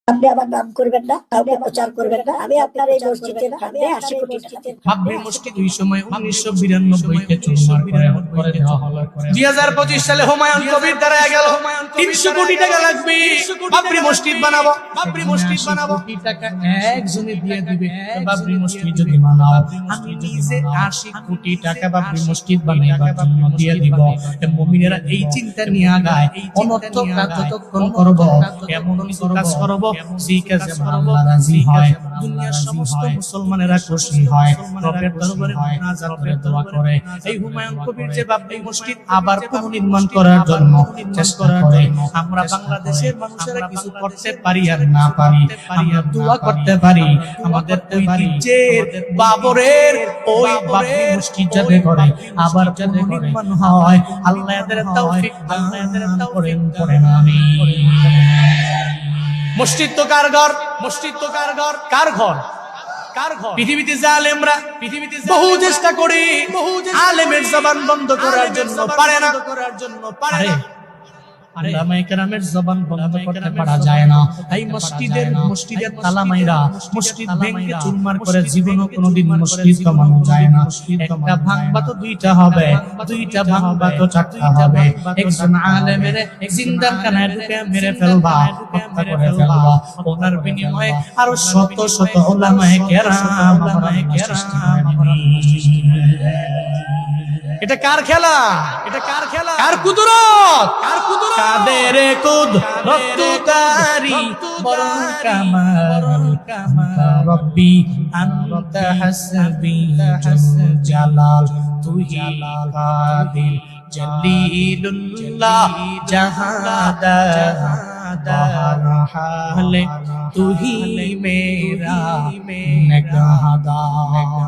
আপনি আমার নাম করবেন না, কাউকে প্রচার করবেন না। আমি আপনার এই মসজিদের ফান্ডে 80 কোটি টাকা বাবরি মসজিদ ওই সময় 1992 তে চুরমার করে দেওয়া হলো। 2025 সালে হুমায়ুন কবির দ্বারা গেল 300 কোটি টাকা লাগবে বাবরি মসজিদ বানাবো। বাবরি মসজিদ বানাবো, কোটি টাকা একজনে দিয়ে দিবে বাবরি মসজিদ যদি বানাও। আমি নিজে 80 কোটি টাকা বাবরি মসজিদ বানাইবার জন্য দিয়ে দিব। মুমিনেরা এই চিন্তা নিয়ে আগায়, অনর্থক কাজ যতক্ষণ করব, এমন কিছু কাজ করব যে কাজে আল্লাহ রাজি হয়, দুনিয়ার সমস্ত মুসলমানেরা খুশি হয়, রবের দরবারে মুনাজাত করে দোয়া করে। এই হুমায়ুন কবির যে বাবরি মসজিদ আবার পুনর্নির্মাণ করার জন্য চেষ্টা করে, আমরা বাংলাদেশের মানুষেরা কিছু করতে পারি আর না পারি, আমরা দোয়া করতে পারি আমাদের ঐতিহ্যের বাবরের ওই বাবরি মসজিদ যাতে করে আবার পুনর্নির্মাণ হয়। আল্লাহ এদের তৌফিক দান করেন, আমিন। মসজিদ তো কার ঘর? মসজিদ তো কার ঘর? কার ঘর? কার ঘর? পৃথিবীতে জালেমরা বহু চেষ্টা করে আলেমের জবান বন্ধ করার জন্য পারে না। উলামায়ে কেরামের জবান বন্ধ করতে পারা যায় না। এই মসজিদের তালা মাইরা মসজিদ ভেঙে চুরমার করে জীবনও কোনোদিন মসজিদ কমানো যায় না। একটা ভাঙবা তো দুইটা হবে, দুইটা ভাঙবা তো চারটা হবে। একজন আলেমের জিন্দার কানায় ঢুকে মেরে ফেলবা, হত্যা করে ফেলবা, ওনার বিনিময়ে আরো শত শত উলামায়ে কেরাম সৃষ্টি করে দিবি। এটা কার খেলা? এটা কার খেলা? কার কুদরত? কার কুদরত? কাদের কুদরত তারি বরং কামাল রব্বি আনতা হাসবি জালাল তুহি কাদির জলিলুল্লাহ জাহাদা হালে তুহি মেরা নেগাহদার।